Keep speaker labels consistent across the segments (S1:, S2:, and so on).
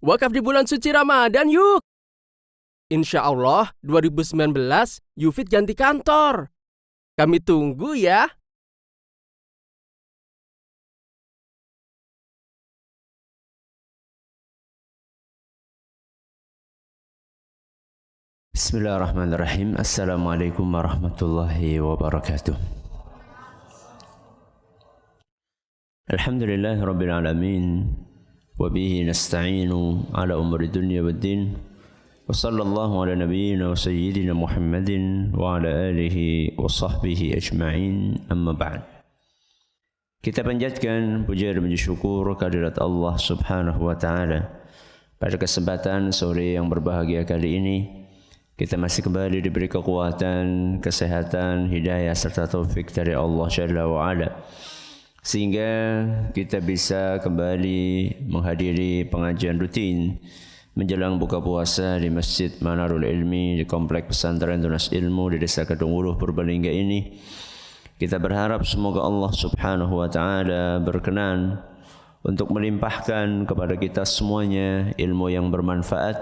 S1: Wakaf di bulan suci Ramadan yuk. Insya Allah 2019 Yufid ganti kantor. Kami tunggu ya.
S2: Bismillahirrahmanirrahim. Assalamualaikum warahmatullahi wabarakatuh. Alhamdulillahi rabbil alamin. Wabihi nasta'inu ala umuri dunya waddin. Wa sallallahu ala nabiyyina wa sayyidina Muhammadin wa ala alihi wa sahbihi ajma'in. Amma ba'd. Kita panjatkan puja dan puji syukur kehadirat Allah Subhanahu wa taala. Pada kesempatan sore yang berbahagia kali ini, kita masih kembali diberi kekuatan, kesehatan, hidayah serta taufik dari Allah Jalla wa Ala, sehingga kita bisa kembali menghadiri pengajian rutin menjelang buka puasa di Masjid Manarul Ilmi di Komplek Pesantren Tunas Ilmu di Desa Kedunguluh Purbalingga ini. Kita berharap semoga Allah Subhanahu wa taala berkenan untuk melimpahkan kepada kita semuanya ilmu yang bermanfaat,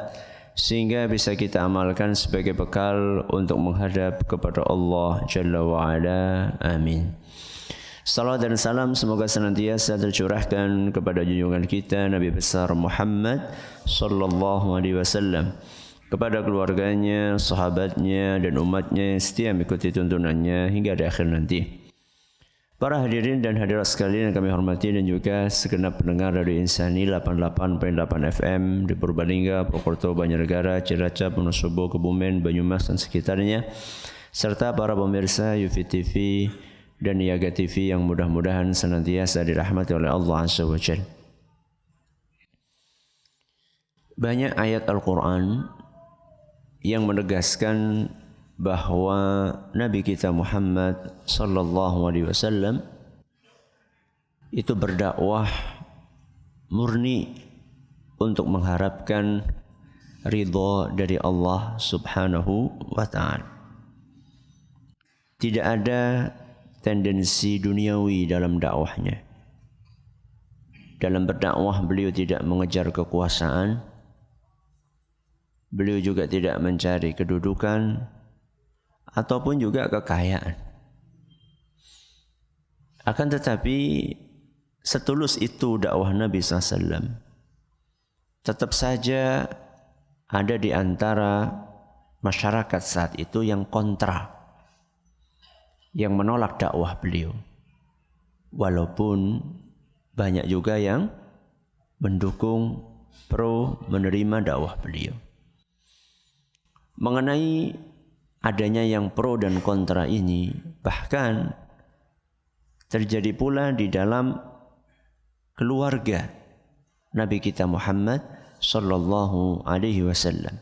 S2: sehingga bisa kita amalkan sebagai bekal untuk menghadap kepada Allah Jalla wa'ala. Amin. Salawat dan salam semoga senantiasa tercurahkan kepada junjungan kita Nabi besar Muhammad sallallahu alaihi wasallam, kepada keluarganya, sahabatnya dan umatnya yang setia mengikuti tuntunannya hingga di akhir nanti. Para hadirin dan hadirat sekalian yang kami hormati dan juga segenap pendengar Radio Insani 88.8 FM di Purbalingga, Purwokerto, Banjarnegara, Cilacap, Wonosobo, Kebumen, Banyumas dan sekitarnya, serta para pemirsa Yufid TV dan Niaga TV yang mudah-mudahan senantiasa dirahmati oleh Allah Azza wa Jalla. Banyak ayat Al-Quran yang menegaskan bahwa Nabi kita Muhammad sallallahu alaihi wasallam itu berdakwah murni untuk mengharapkan ridha dari Allah Subhanahu wa taala. Tidak ada tendensi duniawi dalam dakwahnya. Dalam berdakwah beliau tidak mengejar kekuasaan. Beliau juga tidak mencari kedudukan ataupun juga kekayaan. Akan tetapi setulus itu dakwah Nabi SAW, tetap saja ada di antara masyarakat saat itu yang kontra, yang menolak dakwah beliau. Walaupun banyak juga yang mendukung, pro, menerima dakwah beliau. Mengenai adanya yang pro dan kontra ini bahkan terjadi pula di dalam keluarga Nabi kita Muhammad sallallahu alaihi wasallam.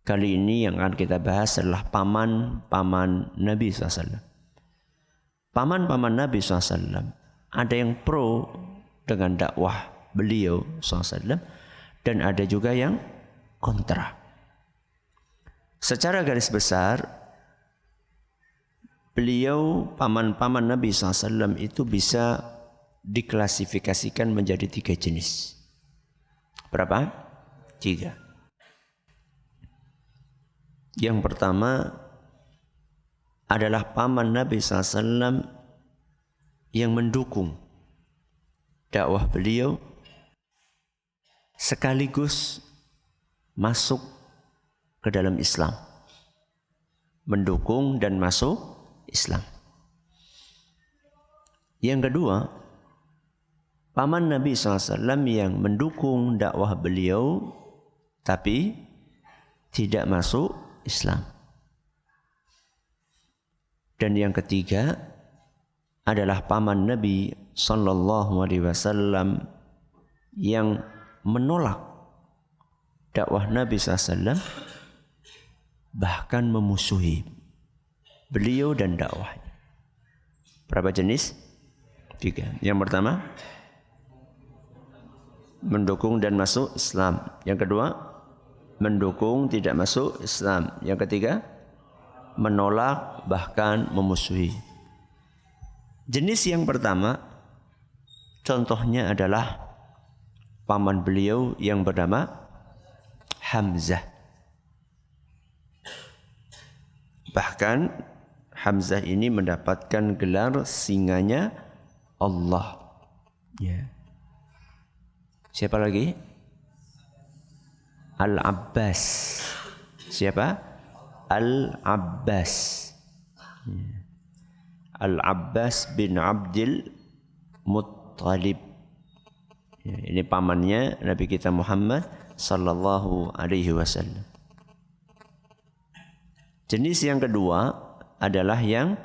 S2: Kali ini yang akan kita bahas adalah paman-paman Nabi SAW. Paman-paman Nabi SAW ada yang pro dengan dakwah beliau SAW dan ada juga yang kontra. Secara garis besar, beliau paman-paman Nabi SAW itu bisa diklasifikasikan menjadi 3 jenis. Berapa? 3. Yang pertama adalah paman Nabi SAW yang mendukung dakwah beliau sekaligus masuk ke dalam Islam, mendukung dan masuk Islam. Yang kedua, paman Nabi SAW yang mendukung dakwah beliau tapi tidak masuk Islam. Dan yang ketiga adalah paman Nabi SAW yang menolak dakwah Nabi SAW, bahkan memusuhi beliau dan dakwahnya. Berapa jenis? 3. Yang pertama, mendukung dan masuk Islam. Yang kedua, mendukung tidak masuk Islam. Yang ketiga, menolak bahkan memusuhi. Jenis yang pertama, contohnya adalah paman beliau yang bernama Hamzah. Bahkan Hamzah ini mendapatkan gelar singanya Allah. Ya. Siapa lagi? Al-Abbas. Siapa? Al-Abbas. Ya. Al-Abbas bin Abdul Muttalib. Ya, ini pamannya Nabi kita Muhammad sallallahu alaihi wasallam. Jenis yang kedua adalah yang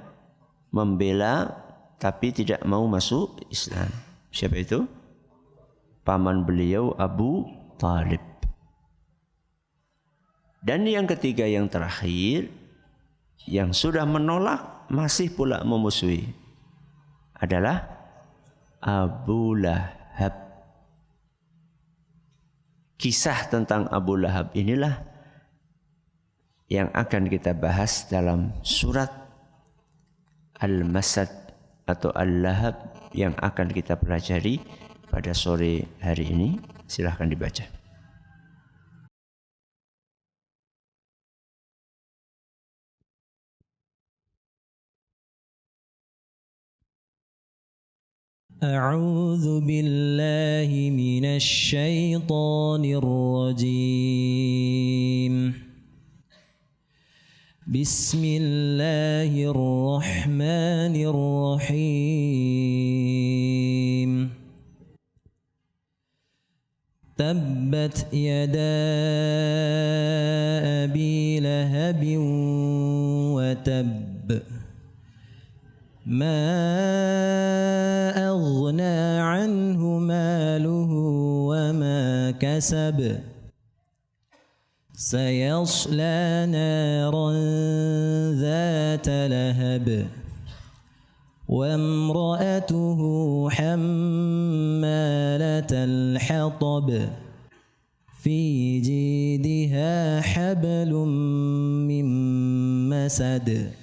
S2: membela tapi tidak mau masuk Islam. Siapa itu? Paman beliau Abu Talib. Dan yang ketiga yang terakhir, yang sudah menolak masih pula memusuhi, adalah Abu Lahab. Kisah tentang Abu Lahab inilah yang akan kita bahas dalam surat Al-Masad atau Al-Lahab yang akan kita pelajari pada sore hari ini. Silahkan dibaca.
S3: أعوذ بالله من الشيطان الرجيم بسم الله الرحمن الرحيم تبت يدا أبي لهب وتب ما أغنى عنه ماله وما كسب سيصلى نارا ذات لهب وامرأته حمالة الحطب في جيدها حبل من مسد.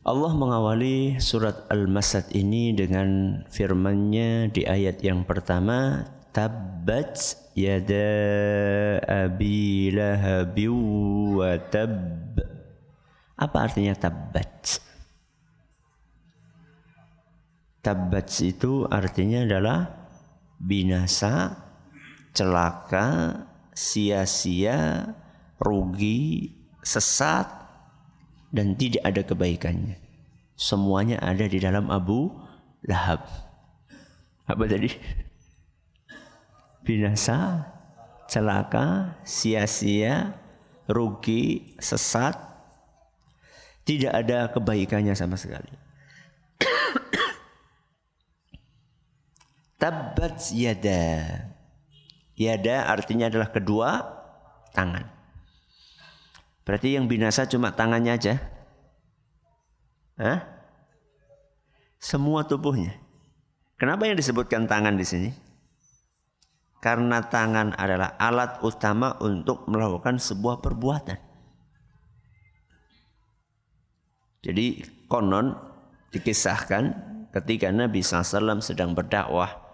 S2: Allah mengawali surat Al-Masad ini dengan firman-Nya di ayat yang pertama, Tabbat yada abi lahabi wa tab. Apa artinya tabbat? Tabbat itu artinya adalah binasa, celaka, sia-sia, rugi, sesat, dan tidak ada kebaikannya. Semuanya ada di dalam Abu Lahab. Apa tadi? Binasa, celaka, sia-sia, rugi, sesat, tidak ada kebaikannya sama sekali. Tabbat yada. Yada artinya adalah kedua tangan. Berarti yang binasa cuma tangannya aja? Hah? Semua tubuhnya. Kenapa yang disebutkan tangan di sini? Karena tangan adalah alat utama untuk melakukan sebuah perbuatan. Jadi konon dikisahkan ketika Nabi SAW sedang berdakwah,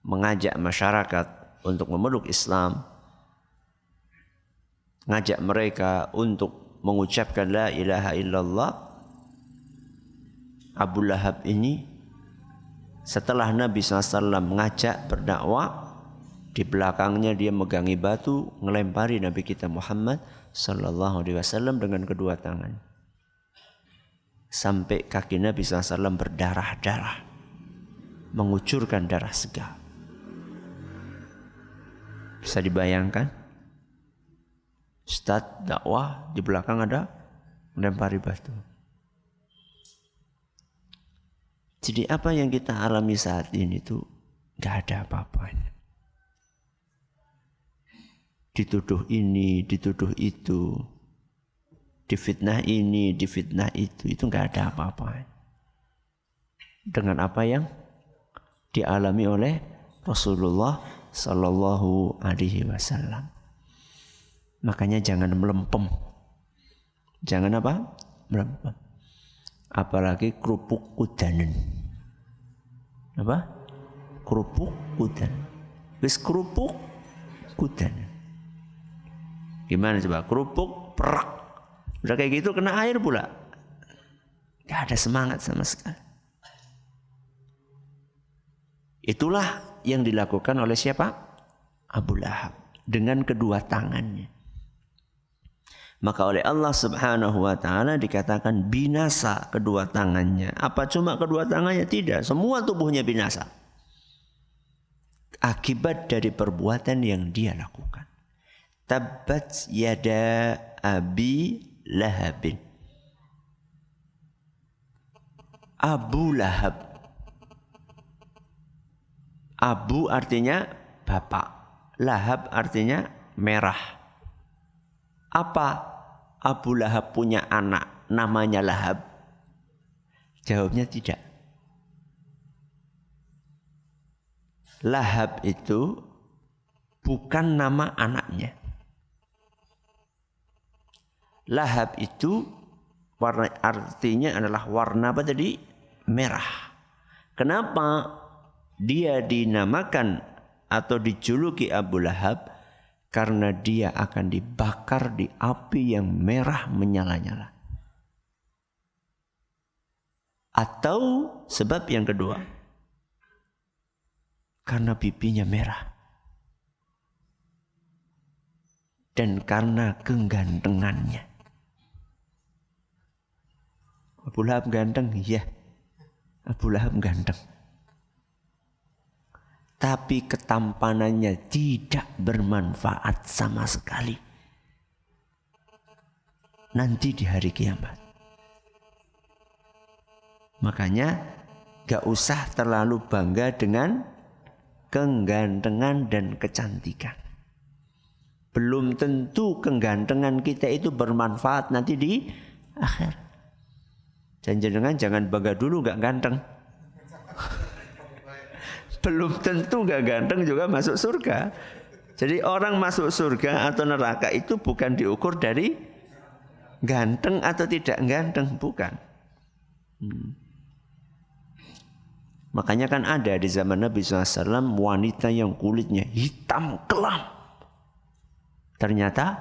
S2: mengajak masyarakat untuk memeluk Islam, ngajak mereka untuk mengucapkan la ilaha illallah, Abu Lahab ini setelah Nabi SAW mengajak berdakwah, di belakangnya dia megangi batu, ngelempari Nabi kita Muhammad SAW dengan kedua tangan, sampai kaki Nabi SAW berdarah-darah, mengucurkan darah segar. Bisa dibayangkan? Ustaz dakwah di belakang ada melempari batu. Jadi apa yang kita alami saat ini tuh gak ada apa-apanya. Dituduh ini, dituduh itu, difitnah ini, difitnah itu gak ada apa-apanya. Dengan apa yang dialami oleh Rasulullah Sallallahu Alaihi Wasallam. Makanya jangan melempem. Jangan apa? Melempem. Apalagi kerupuk kudanen. Apa? Kerupuk kudan. Wis kerupuk kudan. Gimana coba? Kerupuk perak. Udah kayak gitu kena air pula. Gak ada semangat sama sekali. Itulah yang dilakukan oleh siapa? Abu Lahab dengan kedua tangannya. Maka oleh Allah Subhanahu wa taala dikatakan binasa kedua tangannya. Apa cuma kedua tangannya? Tidak, semua tubuhnya binasa. Akibat dari perbuatan yang dia lakukan. Tabbat yada Abi Lahabin. Abu Lahab. Abu artinya bapak. Lahab artinya merah. Apa Abu Lahab punya anak namanya Lahab? Jawabnya tidak. Lahab itu bukan nama anaknya. Lahab itu artinya adalah warna apa tadi? Merah. Kenapa dia dinamakan atau dijuluki Abu Lahab? Karena dia akan dibakar di api yang merah menyala-nyala. Atau sebab yang kedua, karena pipinya merah. Dan karena kegantengannya. Abu Lahab ganteng? Iya. Abu Lahab ganteng. Tapi ketampanannya tidak bermanfaat sama sekali. Nanti di hari kiamat. Makanya gak usah terlalu bangga dengan kegantengan dan kecantikan. Belum tentu kegantengan kita itu bermanfaat nanti di akhir. Jangan bangga dulu gak ganteng. Belum tentu gak ganteng juga masuk surga. Jadi orang masuk surga atau neraka itu bukan diukur dari ganteng atau tidak ganteng, bukan. Makanya kan ada di zaman Nabi SAW wanita yang kulitnya hitam kelam. Ternyata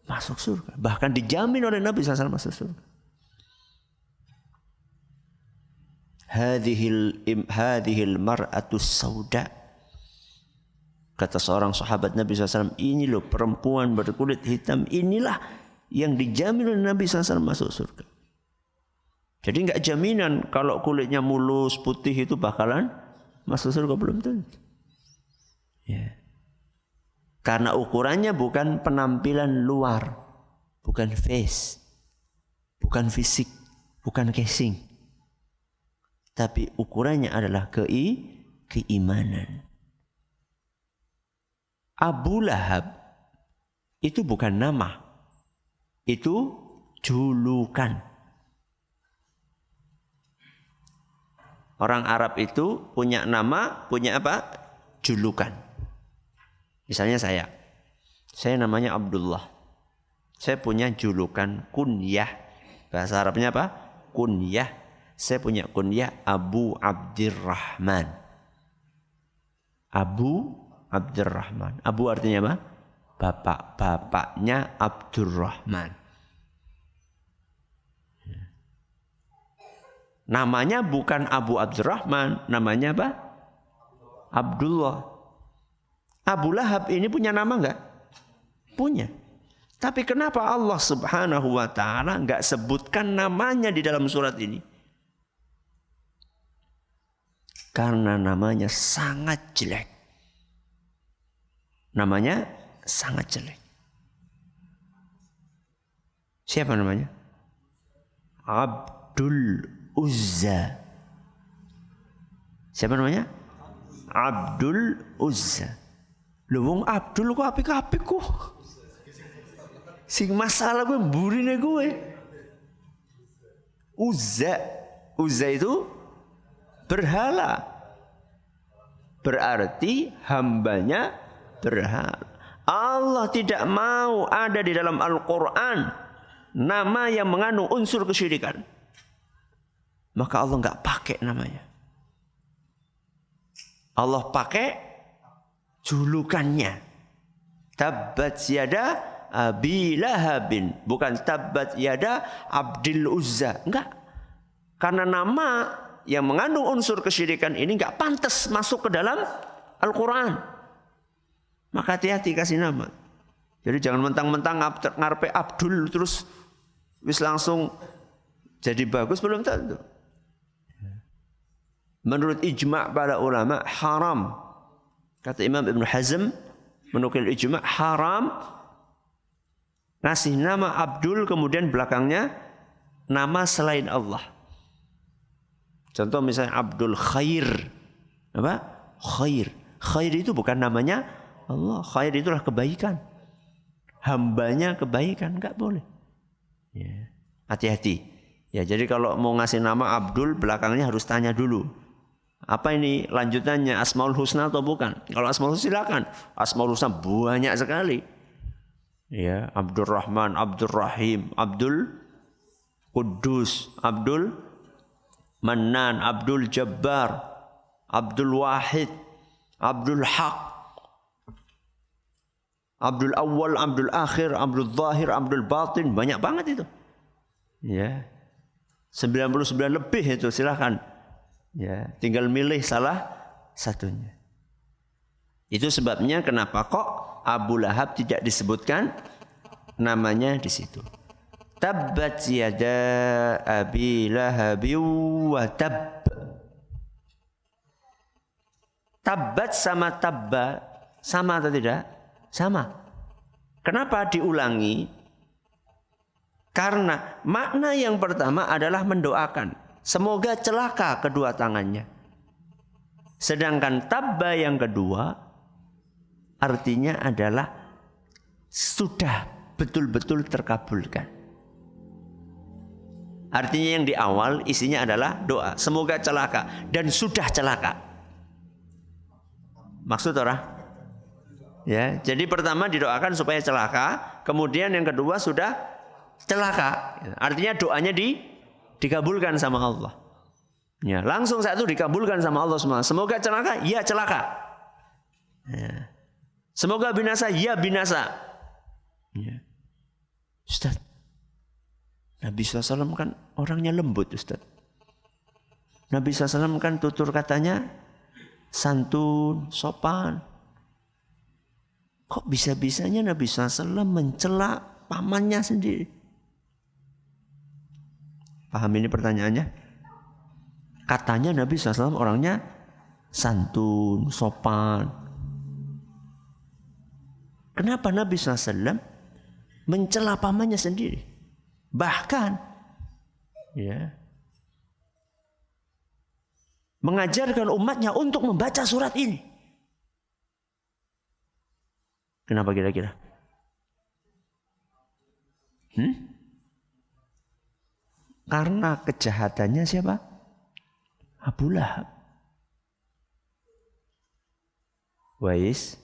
S2: masuk surga. Bahkan dijamin oleh Nabi SAW masuk surga. Hadhil mar'atus sauda. Kata seorang sahabat Nabi SAW, ini loh perempuan berkulit hitam, inilah yang dijamin oleh Nabi SAW masuk surga. Jadi enggak jaminan kalau kulitnya mulus putih itu bakalan masuk surga, belum tentu. Ya. Karena ukurannya bukan penampilan luar, bukan face, bukan fisik, bukan casing. Tapi ukurannya adalah keimanan. Abu Lahab itu bukan nama. Itu julukan. Orang Arab itu punya nama, punya apa? Julukan. Misalnya saya namanya Abdullah. Saya punya julukan kunyah. Bahasa Arabnya apa? Kunyah. Saya punya kunyah Abu Abdurrahman. Abu Abdurrahman. Abu artinya apa? Bapak. Bapaknya Abdurrahman. Namanya bukan Abu Abdurrahman. Namanya apa? Abdullah. Abu Lahab ini punya nama enggak? Punya. Tapi kenapa Allah Subhanahu wa ta'ala enggak sebutkan namanya di dalam surat ini? Karena namanya sangat jelek. Namanya sangat jelek. Siapa namanya? Abdul Uzza. Siapa namanya? Abdul Uzza. Lho wong Abdul kok apik-apik kok. Sing masalah gue burine gue. Uzza. Uzza itu berhala. Berarti hambanya berhala. Allah tidak mau ada di dalam Al-Quran nama yang mengandung unsur kesyirikan. Maka Allah enggak pakai namanya. Allah pakai julukannya. Tabbat yada Abi Lahabin, bukan tabbat yada Abdul Uzza. Enggak. Karena nama yang mengandung unsur kesyirikan ini enggak pantas masuk ke dalam Al-Quran. Maka hati-hati kasih nama. Jadi jangan mentang-mentang ngarepe Abdul terus wis langsung jadi bagus, belum tentu. Menurut ijma' para ulama haram. Kata Imam Ibn Hazm menukil ijma' haram ngasih nama Abdul kemudian belakangnya nama selain Allah. Contoh misalnya Abdul Khair. Apa? Khair. Khair itu bukan namanya Allah. Khair itulah kebaikan. Hambanya kebaikan, enggak boleh. Ya. Hati-hati. Ya, jadi kalau mau ngasih nama Abdul belakangnya harus tanya dulu. Apa ini lanjutannya Asmaul Husna atau bukan? Kalau Asmaul Husna silakan. Asmaul Husna banyak sekali. Ya, Abdul Rahman, Abdul Rahim, Abdul Quddus, Abdul Mannan, Abdul Jabbar, Abdul Wahid, Abdul Haq, Abdul Awal, Abdul Akhir, Abdul Zahir, Abdul Batin, banyak banget itu. Ya. 99 lebih itu, silakan. Ya, tinggal milih salah satunya. Itu sebabnya kenapa kok Abu Lahab tidak disebutkan namanya di situ. Tabbat yada Abi Lahab wa tab. Tabbat sama tabba sama atau tidak? Sama. Kenapa diulangi? Karena makna yang pertama adalah mendoakan. Semoga celaka kedua tangannya. Sedangkan tabba yang kedua artinya adalah sudah betul-betul terkabulkan. Artinya yang di awal isinya adalah doa. Semoga celaka dan sudah celaka. Maksud orang? Ya, jadi pertama didoakan supaya celaka, kemudian yang kedua sudah celaka. Artinya doanya dikabulkan sama Allah. Ya, langsung satu dikabulkan sama Allah semua. Semoga celaka, ya celaka. Ya. Semoga binasa, ya binasa. Ya. Ustaz, Nabi SAW kan orangnya lembut, Ustaz. Nabi SAW kan tutur katanya santun, sopan. Kok bisa-bisanya Nabi SAW mencela pamannya sendiri? Paham ini pertanyaannya? Katanya Nabi SAW orangnya santun, sopan. Kenapa Nabi SAW mencela pamannya sendiri? Bahkan ya, mengajarkan umatnya untuk membaca surat ini. Kenapa kira-kira? Karena kejahatannya siapa? Abu Lahab. Wais,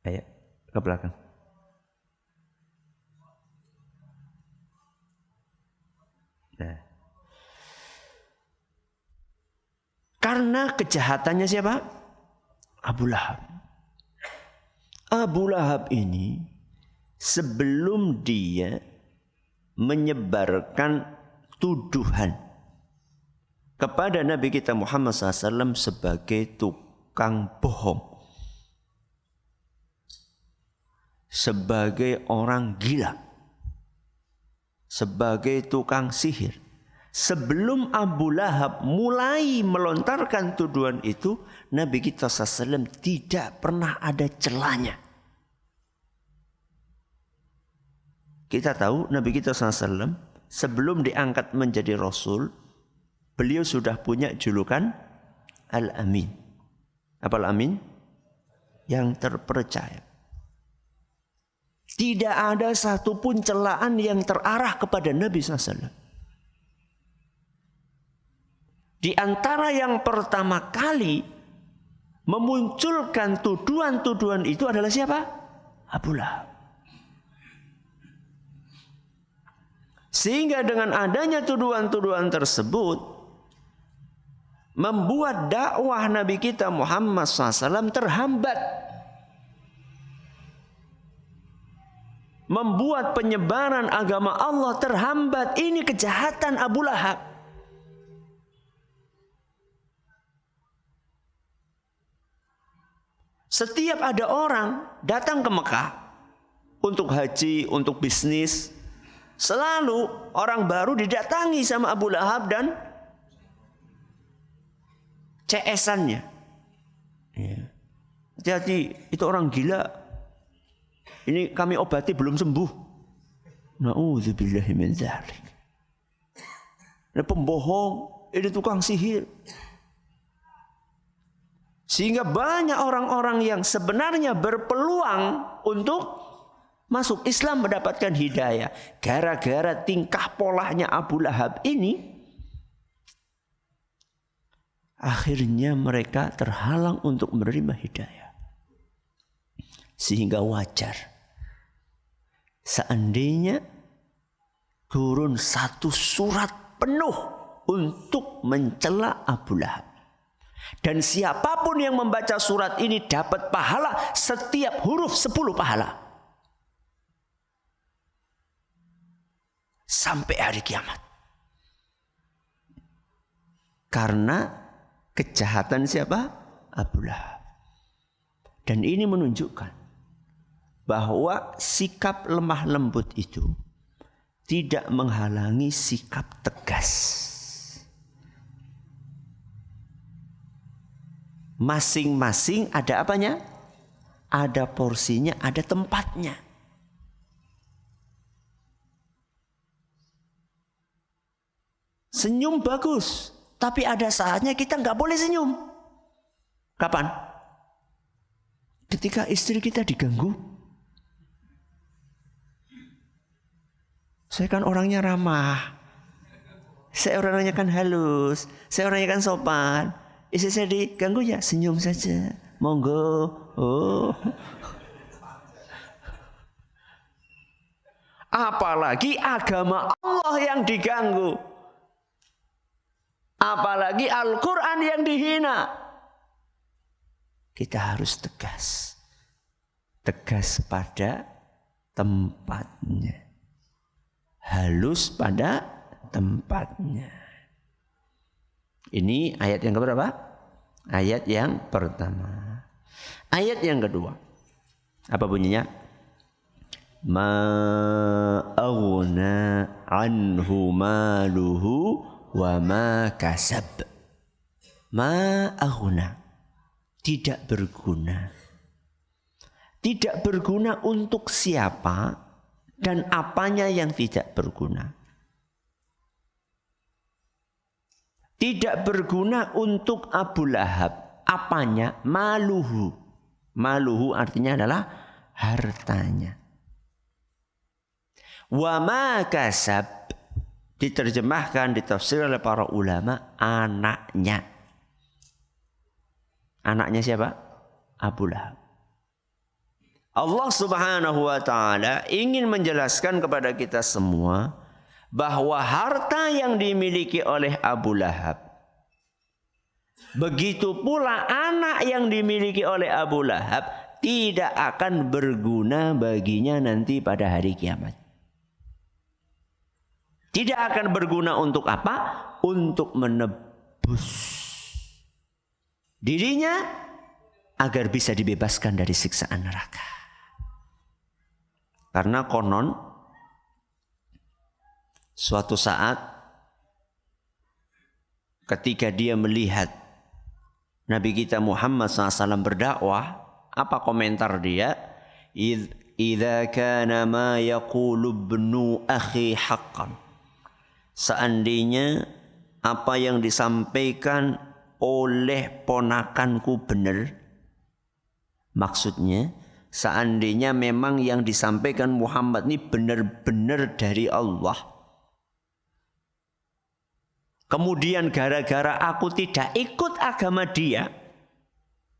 S2: ayo ke belakang. Nah. Karena kejahatannya siapa? Abu Lahab. Abu Lahab ini sebelum dia menyebarkan tuduhan kepada Nabi kita Muhammad SAW sebagai tukang bohong, sebagai orang gila, sebagai tukang sihir. Sebelum Abu Lahab mulai melontarkan tuduhan itu, Nabi kita SAW tidak pernah ada celanya. Kita tahu Nabi kita SAW sebelum diangkat menjadi Rasul, beliau sudah punya julukan Al-Amin. Apa Al-Amin? Yang terpercaya. Tidak ada satupun celaan yang terarah kepada Nabi SAW. Di antara yang pertama kali memunculkan tuduhan-tuduhan itu adalah siapa? Abu Lahab. Sehingga dengan adanya tuduhan-tuduhan tersebut, membuat dakwah Nabi kita Muhammad SAW terhambat. Membuat penyebaran agama Allah terhambat. Ini kejahatan Abu Lahab. Setiap ada orang datang ke Mekah untuk haji, untuk bisnis, selalu orang baru didatangi sama Abu Lahab dan CS-annya. Hati-hati, itu orang gila. Ini kami obati belum sembuh. Na'udzubillahi min dzalik. Ini pembohong, ini tukang sihir. Sehingga banyak orang-orang yang sebenarnya berpeluang untuk masuk Islam mendapatkan hidayah. Gara-gara tingkah polanya Abu Lahab ini, akhirnya mereka terhalang untuk menerima hidayah. Sehingga wajar seandainya turun satu surat penuh untuk mencela Abu Lahab. Dan siapapun yang membaca surat ini dapat pahala setiap huruf 10 pahala. Sampai hari kiamat. Karena kejahatan siapa? Abu Lahab. Dan ini menunjukkan bahwa sikap lemah lembut itu tidak menghalangi sikap tegas. Masing-masing ada apanya? Ada porsinya, ada tempatnya. Senyum bagus, tapi ada saatnya kita nggak boleh senyum. Kapan? Ketika istri kita diganggu. Saya kan orangnya ramah. Saya orangnya kan halus. Saya orangnya kan sopan. Istri saya diganggu ya senyum saja. Monggo. Oh. Apalagi agama Allah yang diganggu. Apalagi Al-Quran yang dihina. Kita harus tegas. Tegas pada tempatnya. Halus pada tempatnya. Ini ayat yang keberapa? Ayat yang pertama. Ayat yang kedua. Apa bunyinya? Ma aghna anhu maluhu wa ma kasab. Ma aghna. Tidak berguna. Tidak berguna untuk siapa dan apanya yang tidak berguna. Tidak berguna untuk Abu Lahab. Apanya? Maluhu. Maluhu artinya adalah hartanya. Wa ma kasab. Diterjemahkan, ditafsir oleh para ulama, anaknya. Anaknya siapa? Abu Lahab. Allah Subhanahu wa ta'ala ingin menjelaskan kepada kita semua bahwa harta yang dimiliki oleh Abu Lahab, begitu pula anak yang dimiliki oleh Abu Lahab, tidak akan berguna baginya nanti pada hari kiamat. Tidak akan berguna untuk apa? Untuk menebus dirinya agar bisa dibebaskan dari siksaan neraka. Karena konon suatu saat ketika dia melihat Nabi kita Muhammad SAW berdakwah, apa komentar dia? Idza kana ma yaqulu ibnu akhi haqqan. Seandainya apa yang disampaikan oleh ponakanku benar, maksudnya seandainya memang yang disampaikan Muhammad ini benar-benar dari Allah, kemudian gara-gara aku tidak ikut agama dia,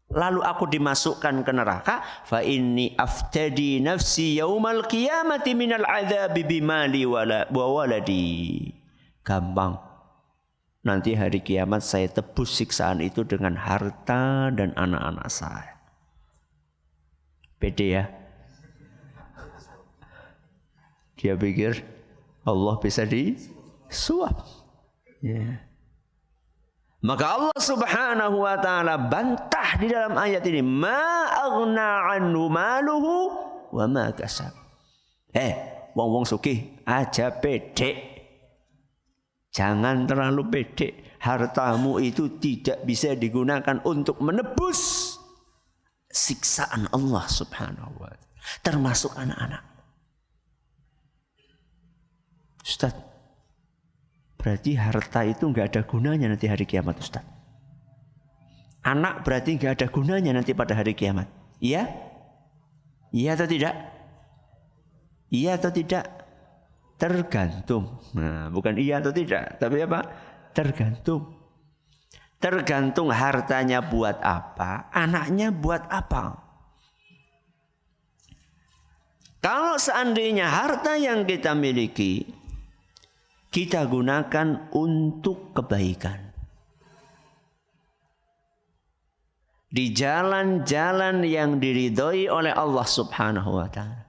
S2: lalu aku dimasukkan ke neraka, fa inni aftadi nafsi yaumal qiyamati minal adzabi bimali wa waladi. Gampang. nanti hari kiamat saya tebus siksaan itu dengan harta dan anak-anak saya. Pede ya. Dia pikir Allah bisa disuap. Ya. Maka Allah Subhanahu wa taala bantah di dalam ayat ini, ma aghna anhu maluhu wa ma kasab. Wong-wong sugih aja pede. Jangan terlalu pede. Hartamu itu tidak bisa digunakan untuk menebus siksaan Allah Subhanahu wa taala, termasuk anak-anak. Ustaz, berarti harta itu enggak ada gunanya nanti hari kiamat, Ustaz. Anak berarti enggak ada gunanya nanti pada hari kiamat. Iya? Iya atau tidak? Iya atau tidak? Tergantung. Nah, bukan iya atau tidak, tapi apa? Tergantung. Tergantung hartanya buat apa, anaknya buat apa. Kalau seandainya harta yang kita miliki kita gunakan untuk kebaikan, di jalan-jalan yang diridhoi oleh Allah Subhanahu wa taala,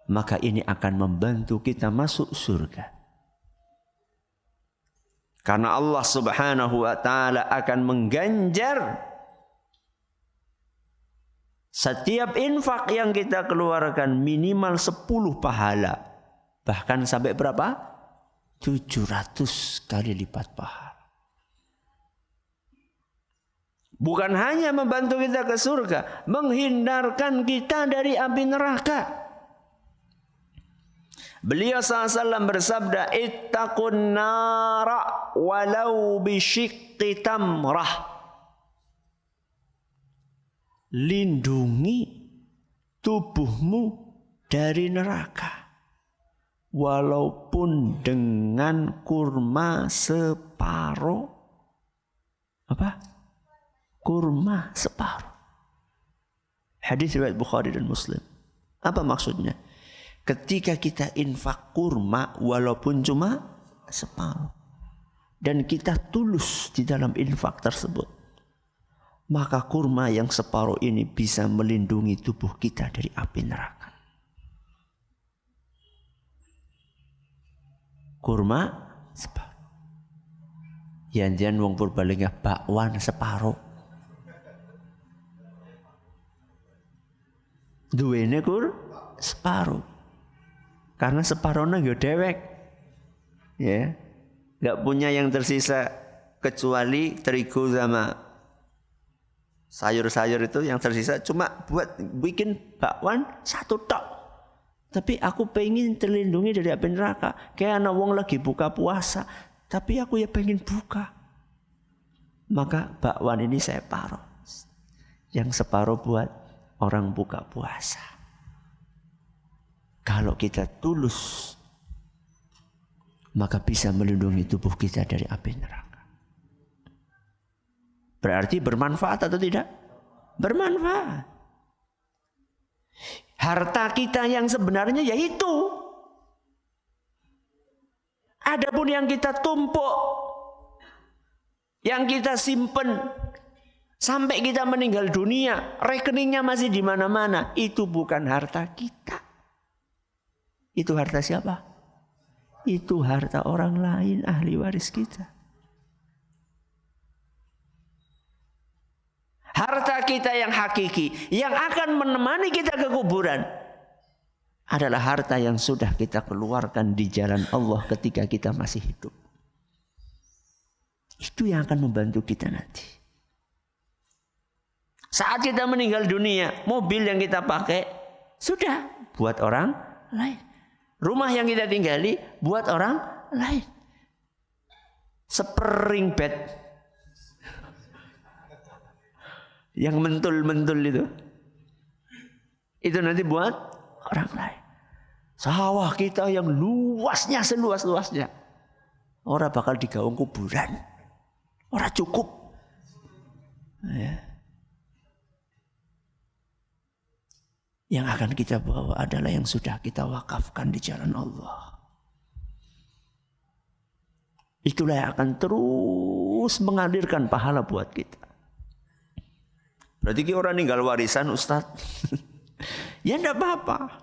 S2: maka ini akan membantu kita masuk surga. Karena Allah Subhanahu wa taala akan mengganjar setiap infak yang kita keluarkan minimal 10 pahala. Bahkan sampai berapa? 700 kali lipat pahala. Bukan hanya membantu kita ke surga, menghindarkan kita dari api neraka. Beliau SAW bersabda, ittaqun nara walau bisyiqqi tamrah. Lindungi tubuhmu dari neraka, walaupun dengan kurma separuh. Apa? Kurma separuh. Hadis riwayat Bukhari dan Muslim. Apa maksudnya? Ketika kita infak kurma walaupun cuma separuh, dan kita tulus di dalam infak tersebut, maka kurma yang separuh ini bisa melindungi tubuh kita dari api neraka. Kurma separuh. Yan-yan wong Purbalingga bakwan separuh. Duwene kur separuh. Karena separuhnya gak dewek. Ya. Gak punya yang tersisa kecuali terigu sama sayur-sayur itu yang tersisa cuma buat bikin bakwan 1 tok. Tapi aku pengen terlindungi dari api neraka. Kayak anak wong lagi buka puasa, tapi aku ya pengen buka. Maka bakwan ini saya paruh. Yang separuh buat orang buka puasa. Kalau kita tulus, maka bisa melindungi tubuh kita dari api neraka. Berarti bermanfaat atau tidak? Bermanfaat. Harta kita yang sebenarnya yaitu. Adapun yang kita tumpuk, yang kita simpen sampai kita meninggal dunia, rekeningnya masih di mana-mana, itu bukan harta kita. Itu harta siapa? Itu harta orang lain, ahli waris kita. Harta kita yang hakiki, yang akan menemani kita ke kuburan, adalah harta yang sudah kita keluarkan di jalan Allah ketika kita masih hidup. Itu yang akan membantu kita nanti. Saat kita meninggal dunia, mobil yang kita pakai sudah buat orang lain. Rumah yang kita tinggali buat orang lain. Spring bed yang mentul-mentul itu nanti buat orang lain. Sawah kita yang luasnya seluas-luasnya, orang bakal digaung kuburan, orang cukup. Ya. Yang akan kita bawa adalah yang sudah kita wakafkan di jalan Allah. Itulah yang akan terus mengalirkan pahala buat kita. Berarti orang ninggal warisan Ustaz. Ya enggak apa-apa.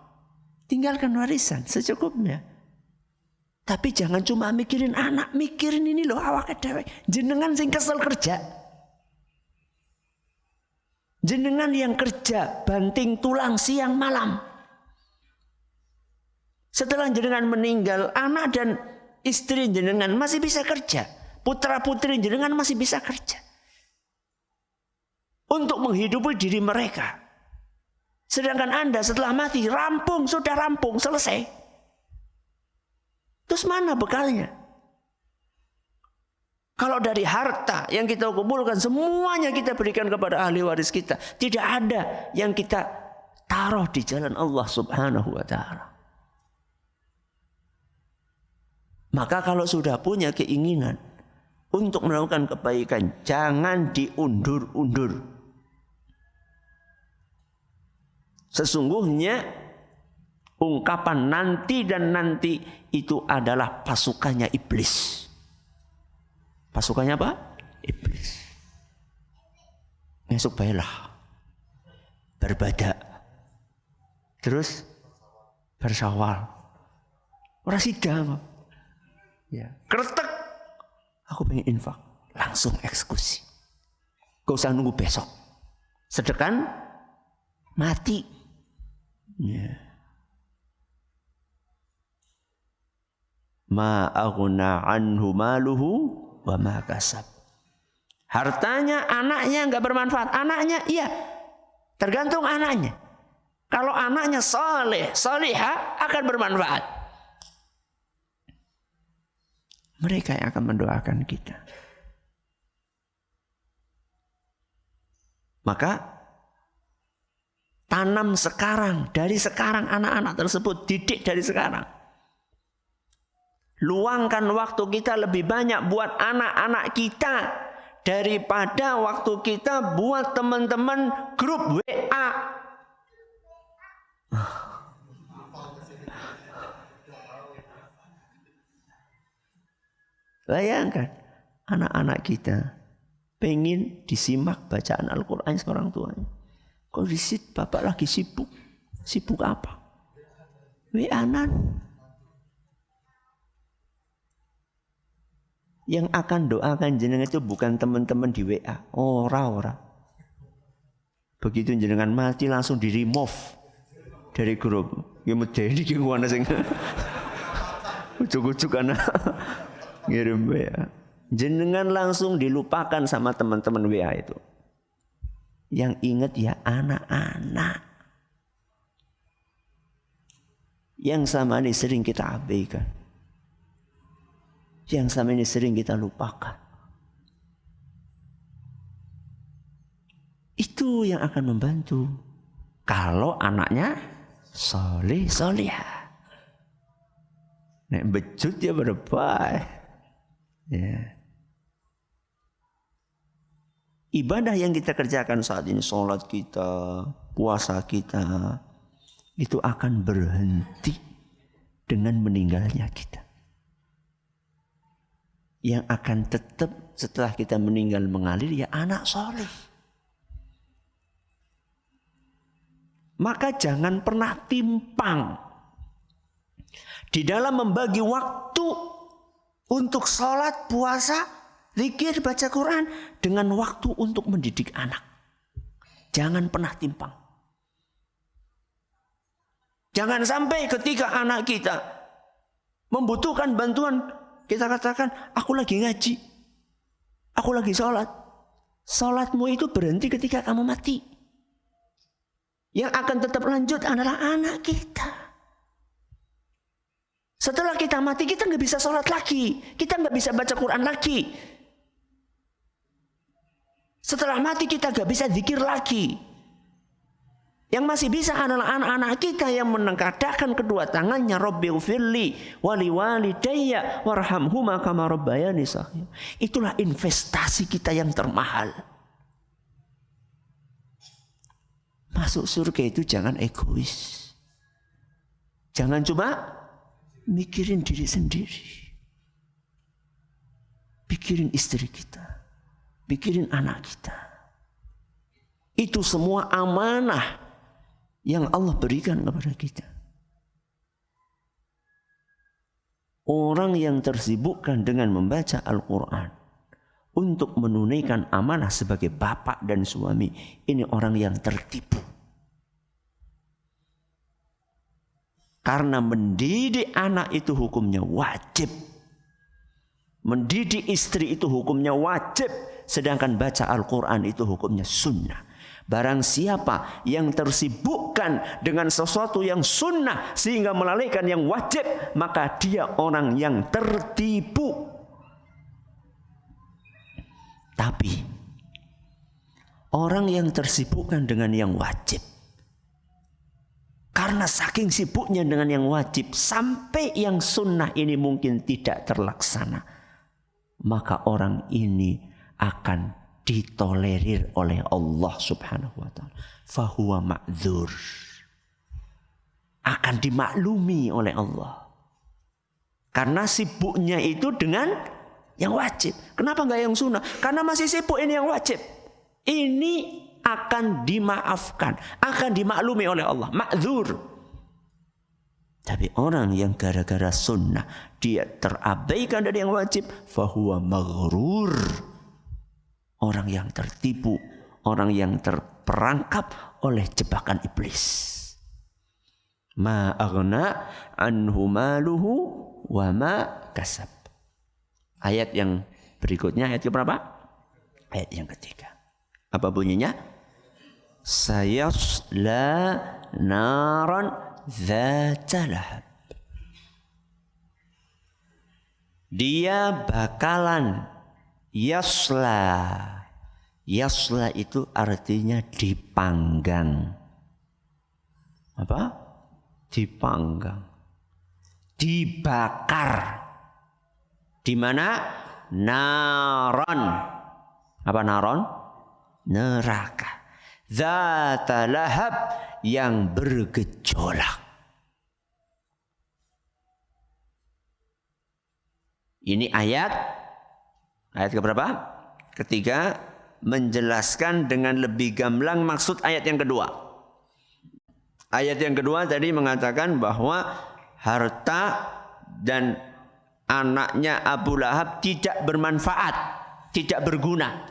S2: Tinggalkan warisan secukupnya. Tapi jangan cuma mikirin anak, mikirin ini loh awake dhewe. Jenengan sing kesel kerja. Jenengan yang kerja banting tulang siang malam. Setelah jenengan meninggal, anak dan istri jenengan masih bisa kerja. Putra-putri jenengan masih bisa kerja. Untuk menghidupi diri mereka. Sedangkan Anda setelah mati, sudah rampung, selesai. Terus mana bekalnya? Kalau dari harta yang kita kumpulkan, semuanya kita berikan kepada ahli waris kita. Tidak ada yang kita taruh di jalan Allah Subhanahu wa ta'ala. Maka kalau sudah punya keinginan untuk melakukan kebaikan, jangan diundur-undur. Sesungguhnya ungkapan nanti dan nanti itu adalah pasukannya iblis. Pasukannya apa? Iblis. Besok baiklah. Berbadak. Terus bersawal. Orang sidang. Ya. Kretek. Aku pengen infak. Langsung eksekusi. Gak usah nunggu besok. Sedangkan mati. Ya. Ma aghna anhu maluhu wa ma kasab. Hartanya anaknya enggak bermanfaat. Anaknya iya. Tergantung anaknya. Kalau anaknya saleh, salihah akan bermanfaat. Mereka yang akan mendoakan kita. Maka tanam sekarang, dari sekarang anak-anak tersebut, didik dari sekarang. Luangkan waktu kita lebih banyak buat anak-anak kita daripada waktu kita buat teman-teman grup WA. Bayangkan anak-anak kita pengen disimak bacaan Al-Quran seorang tuanya. Kondisi bapak lagi sibuk. Sibuk apa? WA-an. Yang akan doakan jenengan itu bukan teman-teman di WA. Ora. Begitu jenengan mati langsung di remove dari grup. Ya medeni ki ngono sing. Ucuk-ucuk ana ngirim WA. Jenengan langsung dilupakan sama teman-teman WA itu. Yang ingat ya anak-anak. Yang sama ini sering kita abaikan. Yang sama ini sering kita lupakan. Itu yang akan membantu. Kalau anaknya soleh, solihah. Nek bejut ya berbaik. Ya. Ibadah yang kita kerjakan saat ini, sholat kita, puasa kita, itu akan berhenti dengan meninggalnya kita. Yang akan tetap setelah kita meninggal mengalir ya anak soleh. Maka jangan pernah timpang di dalam membagi waktu untuk sholat, puasa, zikir, baca Quran dengan waktu untuk mendidik anak. Jangan pernah timpang. Jangan sampai ketika anak kita membutuhkan bantuan, kita katakan, aku lagi ngaji, aku lagi sholat. Sholatmu itu berhenti ketika kamu mati. Yang akan tetap lanjut adalah anak kita. Setelah kita mati, kita nggak bisa sholat lagi. Kita nggak bisa baca Quran lagi. Setelah mati, kita nggak bisa zikir lagi. Yang masih bisa adalah anak-anak kita yang menengkadahkan kedua tangannya. Rabbighfirli wali walidayya warhamhuma kama rabbayani shaghira. Itulah investasi kita yang termahal. Masuk surga itu jangan egois. Jangan cuma mikirin diri sendiri. pikirin istri kita, pikirin anak kita. Itu semua amanah yang Allah berikan kepada kita. Orang yang tersibukkan dengan membaca Al-Quran untuk menunaikan amanah sebagai bapak dan suami, ini orang yang tertipu. Karena mendidik anak itu hukumnya wajib. Mendidik istri itu hukumnya wajib. Sedangkan baca Al-Quran itu hukumnya sunnah. Barang siapa yang tersibukkan dengan sesuatu yang sunnah sehingga melalaikan yang wajib, maka dia orang yang tertipu. Tapi orang yang tersibukkan dengan yang wajib, karena saking sibuknya dengan yang wajib sampai yang sunnah ini mungkin tidak terlaksana, maka orang ini akan ditolerir oleh Allah Subhanahu wa taala. Fahuwa ma'dzur. Akan dimaklumi oleh Allah. Karena sibuknya itu dengan yang wajib. Kenapa enggak yang sunnah? Karena masih sibuk ini yang wajib. Ini akan dimaafkan, akan dimaklumi oleh Allah. Ma'dzur. Tapi orang yang gara-gara sunnah dia terabaikan dari yang wajib, fahuwa maghrur. Orang yang tertipu, orang yang terperangkap oleh jebakan iblis. Ma aghna anhu maluhu wa ma kasab. Ayat yang berikutnya, ayat keberapa? Ayat yang ketiga. Apa bunyinya? Sayasla naran dzata lahab. Dia bakalan yasla. Yasla itu artinya dipanggang. Apa? Dipanggang. Dibakar. Di mana? Naron. Apa naron? Neraka. Dzata lahab, yang bergejolak. Ini ayat keberapa? Ketiga, menjelaskan dengan lebih gamblang maksud ayat yang kedua. Ayat yang kedua tadi mengatakan bahwa harta dan anaknya Abu Lahab tidak bermanfaat, tidak berguna.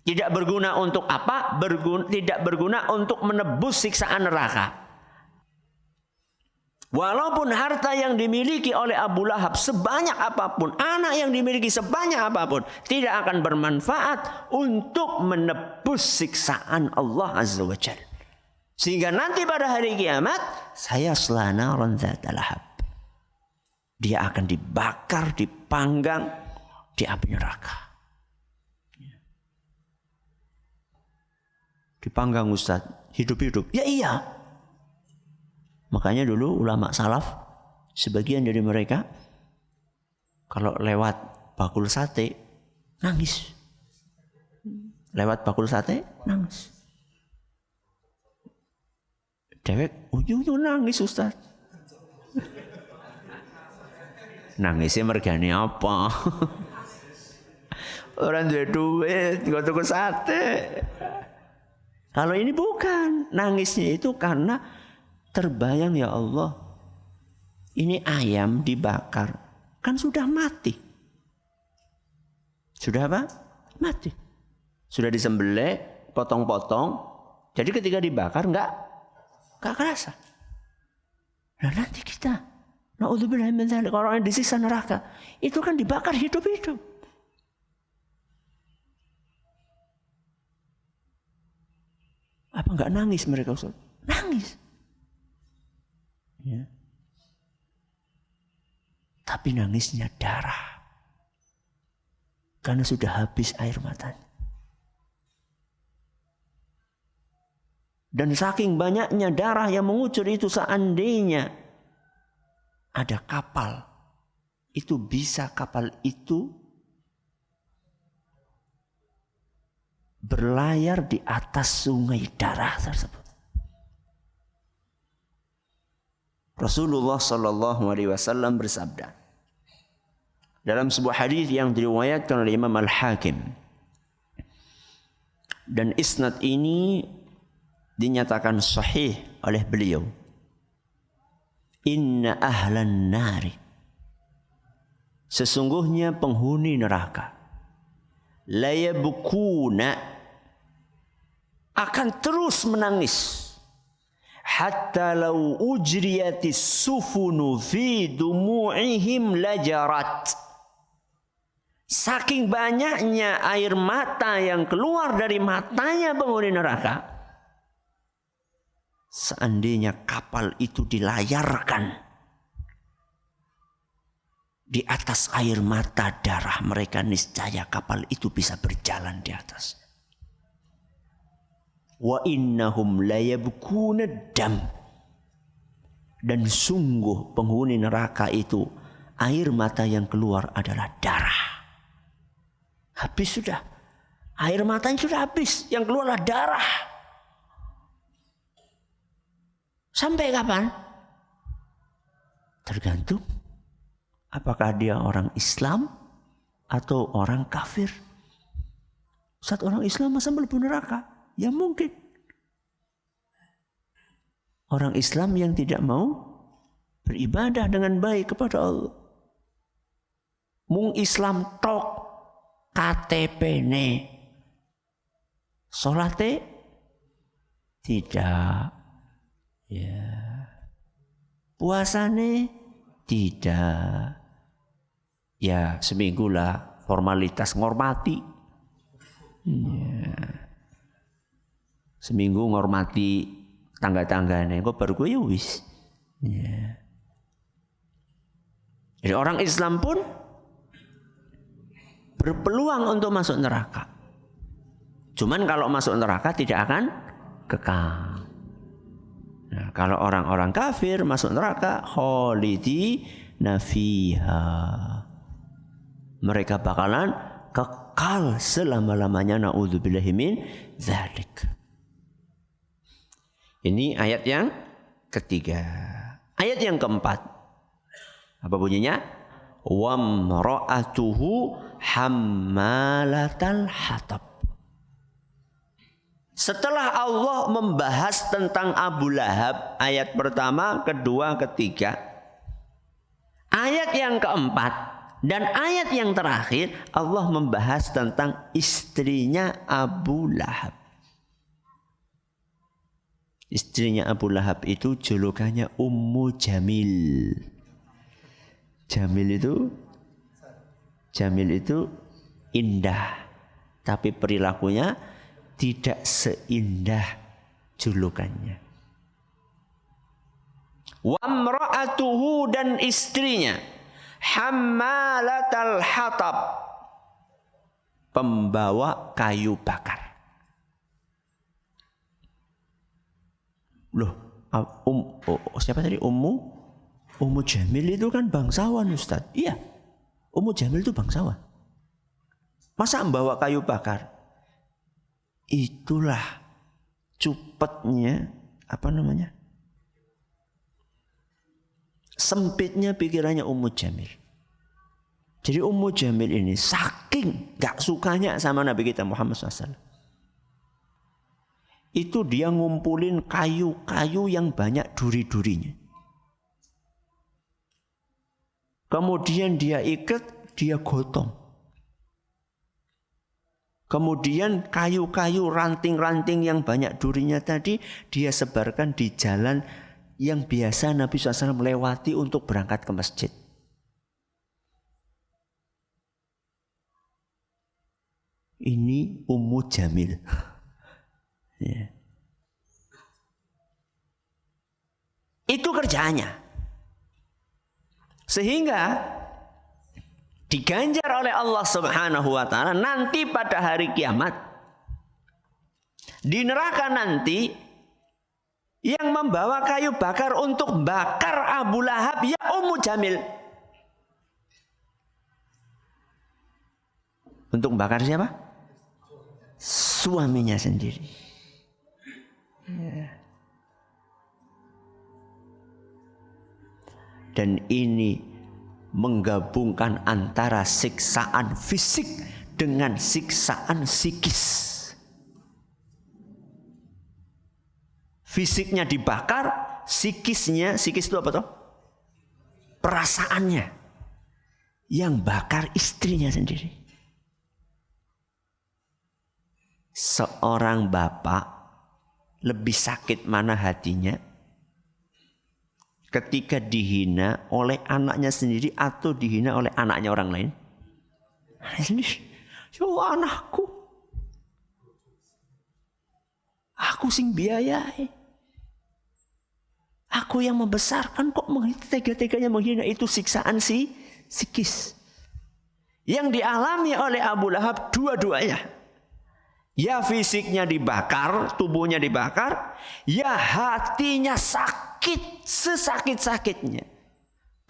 S2: Tidak berguna untuk apa? Tidak berguna untuk menebus siksaan neraka. Walaupun harta yang dimiliki oleh Abu Lahab sebanyak apapun, anak yang dimiliki sebanyak apapun, tidak akan bermanfaat untuk menebus siksaan Allah Azza wa Jalla. Sehingga nanti pada hari kiamat, saya selanaran dzata lahab. Dia akan dibakar, dipanggang di api neraka. Dipanggang Ustaz, hidup-hidup. Ya iya. Makanya dulu ulama salaf, sebagian dari mereka kalau lewat bakul sate nangis. Lewat bakul sate nangis. Dewek ujung-ujung nangis Ustaz. Nangisnya mergane apa? Orang duit nggak tuku sate. Kalau ini bukan, nangisnya itu karena terbayang, ya Allah, ini ayam dibakar, kan sudah mati. Sudah apa? Mati. Sudah disembelih, potong-potong. Jadi ketika dibakar enggak kerasa. Nah nanti kita, na'udzubillah min dzalik, orang yang disiksa neraka, itu kan dibakar hidup-hidup. Apa enggak nangis mereka Ustaz? Nangis. Ya. Tapi nangisnya darah. Karena sudah habis air matanya. Dan saking banyaknya darah yang mengucur itu, seandainya ada kapal, itu bisa kapal itu berlayar di atas sungai darah tersebut. Rasulullah sallallahu alaihi wasallam bersabda, dalam sebuah hadis yang diriwayatkan oleh Imam Al-Hakim. Dan isnad ini dinyatakan sahih oleh beliau. Inna ahlan nari, sesungguhnya penghuni neraka, la yabkuna, akan terus menangis, hatta law ujriyatis sufunu fi dumu'ihim lajarat, saking banyaknya air mata yang keluar dari matanya penghuni neraka, seandainya kapal itu dilayarkan di atas air mata darah mereka, niscaya kapal itu bisa berjalan di atas. Wa innahum la yabkuna dam, dan sungguh penghuni neraka itu air mata yang keluar adalah darah. Habis sudah, air matanya sudah habis, yang keluarlah darah. Sampai kapan? Tergantung apakah dia orang Islam atau orang kafir. Saat orang Islam masa mlebu neraka? Ya mungkin. Orang Islam yang tidak mau beribadah dengan baik kepada Allah. Mung Islam tok KTP ne, salate tidak. Ya, puasane tidak. Ya, seminggu lah formalitas ngormati. Ya. Seminggu ngormati tangga-tanggane, kok baru gue wis. Ya. Jadi orang Islam pun berpeluang untuk masuk neraka. Cuman kalau masuk neraka tidak akan kekal. Nah, kalau orang-orang kafir masuk neraka, khalidina fiha, mereka bakalan kekal selama-lamanya. Na'udzubillahi min dzalik. Ini ayat yang ketiga. Ayat yang keempat, apa bunyinya? Wamra'atuhu hammalatal hatab. Setelah Allah membahas tentang Abu Lahab, ayat pertama, kedua, ketiga, ayat yang keempat dan ayat yang terakhir, Allah membahas tentang istrinya Abu Lahab. Istrinya Abu Lahab itu julukannya Ummu Jamil. Jamil itu indah, tapi perilakunya tidak seindah julukannya. Wa imra'atuhu, dan istrinya, hammalatal hatab, pembawa kayu bakar. Loh, siapa tadi? Ummu Jamil itu kan bangsawan, Ustaz. Iya, Ummu Jamil itu bangsawan. Masa membawa kayu bakar? Itulah cupetnya, sempitnya pikirannya Ummu Jamil. Jadi Ummu Jamil ini saking gak sukanya sama Nabi kita Muhammad SAW, itu dia ngumpulin kayu-kayu yang banyak duri-durinya. Kemudian dia ikat, dia gotong. Kemudian kayu-kayu, ranting-ranting yang banyak durinya tadi dia sebarkan di jalan yang biasa Nabi SAW melewati untuk berangkat ke masjid. Ini Ummu Jamil. Ya. Itu kerjaannya. Sehingga diganjar oleh Allah Subhanahu wa taala nanti pada hari kiamat. Di neraka nanti yang membawa kayu bakar untuk bakar Abu Lahab ya Ummu Jamil. Untuk bakar siapa? Suaminya sendiri. Ya. Dan ini menggabungkan antara siksaan fisik dengan siksaan psikis. Fisiknya dibakar, psikis itu apa toh? Perasaannya. Yang bakar istrinya sendiri. Seorang bapak lebih sakit mana hatinya ketika dihina oleh anaknya sendiri atau dihina oleh anaknya orang lain? Yo anakku, aku sing biayai, aku yang membesarkan kok tega-teganya menghina. Itu siksaan psikis yang dialami oleh Abu Lahab dua-duanya. Ya fisiknya dibakar, tubuhnya dibakar, ya hatinya sakit sesakit-sakitnya.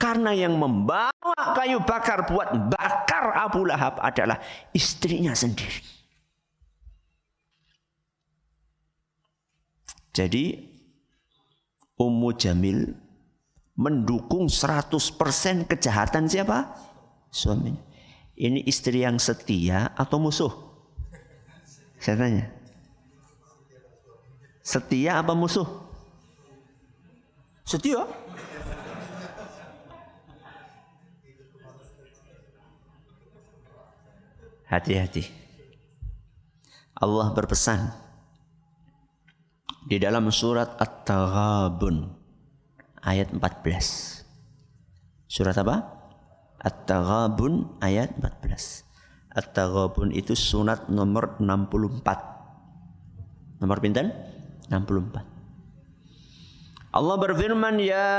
S2: Karena yang membawa kayu bakar buat bakar Abu Lahab adalah istrinya sendiri. Jadi Ummu Jamil mendukung 100% kejahatan siapa? Suaminya. Ini istri yang setia atau musuh? Saya tanya. Setia apa musuh? Setia. Hati-hati. Allah berpesan di dalam surat At-Taghabun ayat 14. Surat apa? At-Taghabun ayat 14. At-Taghabun itu sunat nomor 64. Nomor pinten? 64. Allah berfirman, ya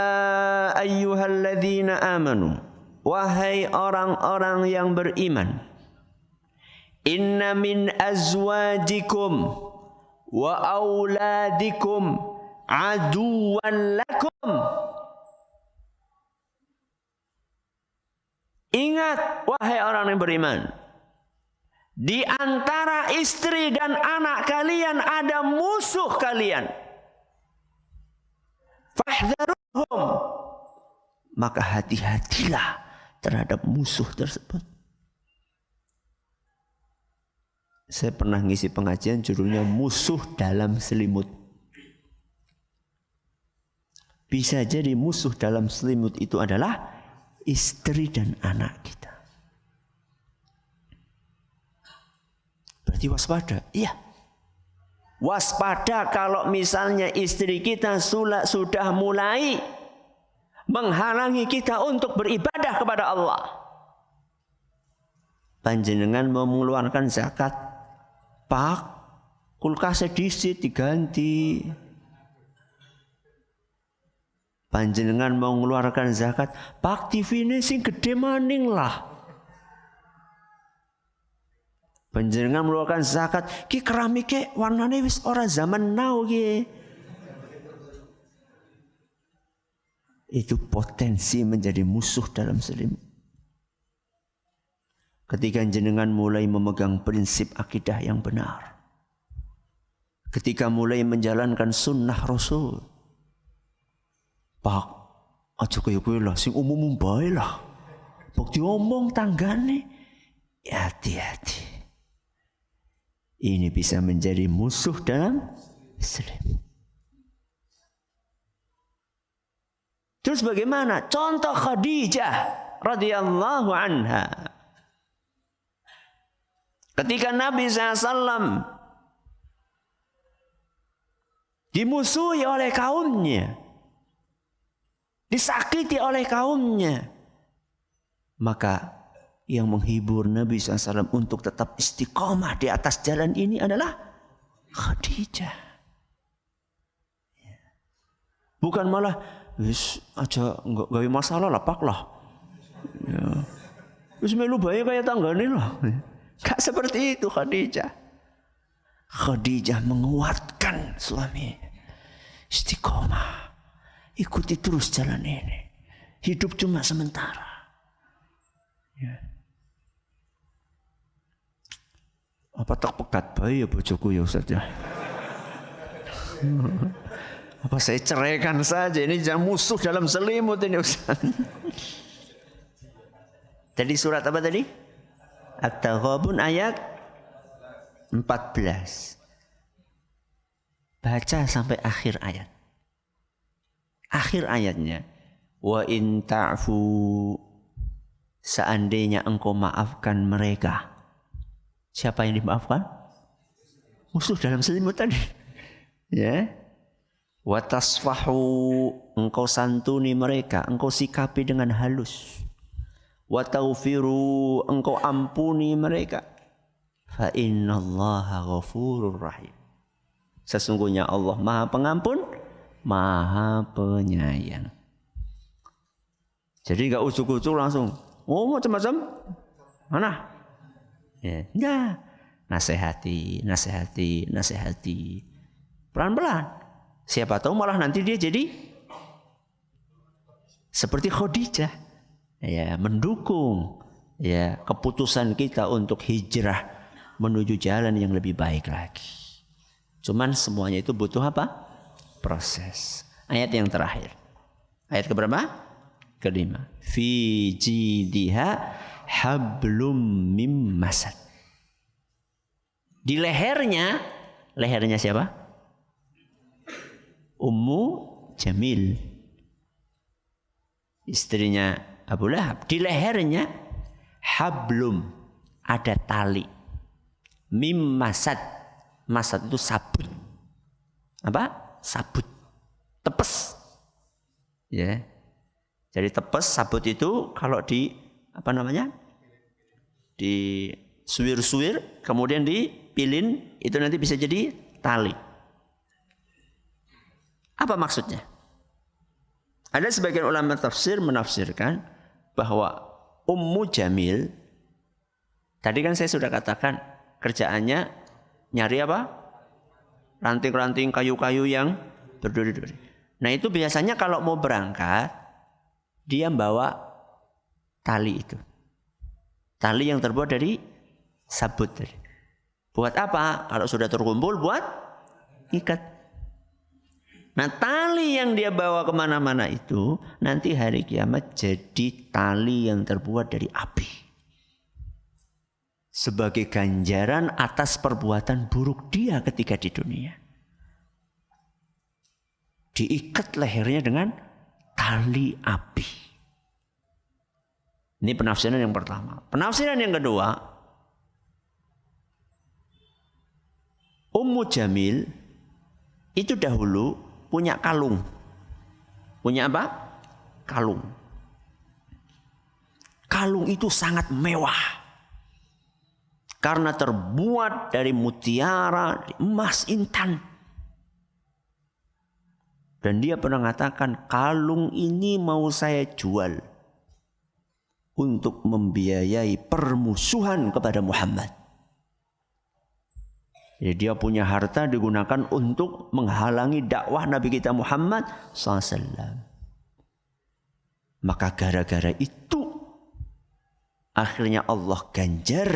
S2: ayyuhalladzina amanu, wahai orang-orang yang beriman, inna min azwajikum wa auladikum aduwan lakum. Ingat wahai orang yang beriman, di antara istri dan anak kalian ada musuh kalian. Fahdharuhum, maka hati-hatilah terhadap musuh tersebut. Saya pernah ngisi pengajian judulnya musuh dalam selimut. Bisa jadi musuh dalam selimut itu adalah istri dan anak kita. Berarti waspada. Iya. Waspada kalau misalnya istri kita sudah mulai menghalangi kita untuk beribadah kepada Allah. Panjenengan mau mengeluarkan zakat, Pak, kulkasnya disit diganti. Panjenengan mau mengeluarkan zakat, Pak, TV ini sing gede maning lah. Panjenengan mengeluarkan zakat, ki keramiknya warnanya wis ora zaman now ki. Itu potensi menjadi musuh dalam selimut. Ketika jenengan mulai memegang prinsip akidah yang benar, ketika mulai menjalankan sunnah Rasul, Pak, aja kaya kowe lah, sing umum bae lah. Bok diomong tanggane, ya hati-hati. Ini bisa menjadi musuh dalam Islam. Terus bagaimana? Contoh Khadijah radhiyallahu anha. Ketika Nabi SAW dimusuhi oleh kaumnya, disakiti oleh kaumnya, maka yang menghibur Nabi SAW untuk tetap istiqomah di atas jalan ini adalah Khadijah. Bukan malah wis aja enggak gawe masalah lah Pak lah. Ya. Wis melu bae kaya tanggane lah. Enggak seperti itu Khadijah. Khadijah menguatkan suami. Istiqomah. Ikuti terus jalan ini. Hidup cuma sementara. Ya. Apa tak pekat bayi ya bojoku ya Ustaz ya. Apa saya ceraikan saja, ini jangan musuh dalam selimut ini Ustaz. Tadi surat apa tadi? At-Taghabun ayat 14. Baca sampai akhir ayat. Akhir ayatnya, wa in ta'fu, seandainya engkau maafkan mereka. Siapa yang dimaafkan? Musuh dalam selimut tadi. Ya. Wa tasfahu, engkau santuni mereka, engkau sikapi dengan halus. Wa taufiru, engkau ampuni mereka. Fa innallaha ghafurur rahim. Sesungguhnya Allah Maha Pengampun, Maha Penyayang. Jadi enggak ujuk-ujuk langsung, oh macam-macam. Mana? Ya, enggak. Nasihati. Pelan-pelan. Siapa tahu malah nanti dia jadi seperti Khadijah, ya, mendukung ya keputusan kita untuk hijrah menuju jalan yang lebih baik lagi. Cuman semuanya itu butuh apa? Proses. Ayat yang terakhir. Ayat keberapa? Kelima. Fi jidiha hablum mim masad. Di lehernya siapa? Ummu Jamil, istrinya Abu Lahab. Di lehernya hablum, ada tali. Mim masad. Masad itu sabut. Apa? Sabut. Tepes. Ya. Jadi tepes, sabut itu kalau di apa namanya? Di suwir-suwir, kemudian dipilin, itu nanti bisa jadi tali. Apa maksudnya? Ada sebagian ulama tafsir menafsirkan bahwa Ummu Jamil, tadi kan saya sudah katakan kerjaannya nyari apa? Ranting-ranting kayu-kayu yang berduri-duri. Nah itu biasanya kalau mau berangkat, dia bawa tali itu. Tali yang terbuat dari sabut. Buat apa? Kalau sudah terkumpul buat ikat. Nah tali yang dia bawa kemana-mana itu nanti hari kiamat jadi tali yang terbuat dari api. Sebagai ganjaran atas perbuatan buruk dia ketika di dunia. Diikat lehernya dengan tali api. Ini penafsiran yang pertama. Penafsiran yang kedua, Ummu Jamil itu dahulu punya kalung. Punya apa? Kalung. Kalung itu sangat mewah. Karena terbuat dari mutiara, emas intan. Dan dia pernah mengatakan, kalung ini mau saya jual untuk membiayai permusuhan kepada Muhammad. Jadi dia punya harta digunakan untuk menghalangi dakwah Nabi kita Muhammad SAW. Maka gara-gara itu akhirnya Allah ganjar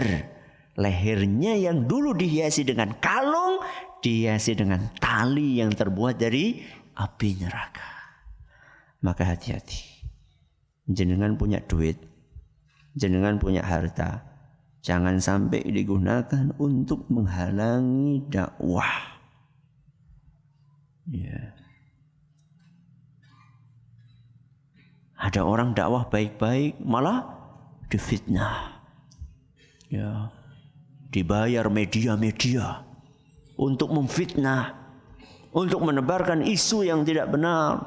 S2: lehernya yang dulu dihiasi dengan kalung, dihiasi dengan tali yang terbuat dari api neraka. Maka hati-hati. Jenengan punya duit, jenengan punya harta, jangan sampai digunakan untuk menghalangi dakwah. Ya. Ada orang dakwah baik-baik malah difitnah. Ya. Dibayar media-media untuk memfitnah, untuk menebarkan isu yang tidak benar,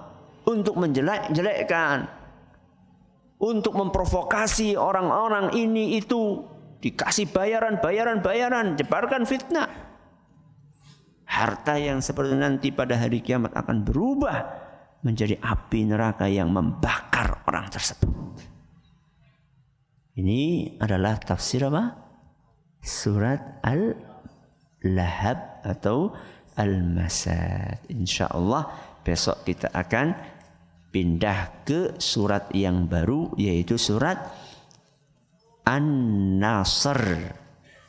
S2: untuk menjelek-jelekkan, untuk memprovokasi orang-orang ini itu. Dikasih bayaran, jebarkan fitnah. Harta yang seperti nanti pada hari kiamat akan berubah menjadi api neraka yang membakar orang tersebut. Ini adalah tafsir apa? Surat Al-Lahab atau Al-Masad. InsyaAllah besok kita akan pindah ke surat yang baru, yaitu surat An-Nasr,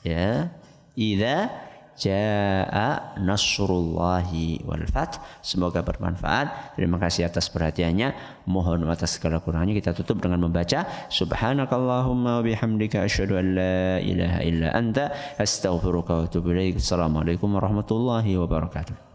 S2: ya, idza jaa nasrullahi wal fath. Semoga bermanfaat. Terima kasih atas perhatiannya. Mohon atas segala kurangnya. Kita tutup dengan membaca subhanakallahumma wa bihamdika asyhadu an la ilaha illa anta astaghfiruka wa atubu ilaik. Assalamualaikum warahmatullahi wabarakatuh.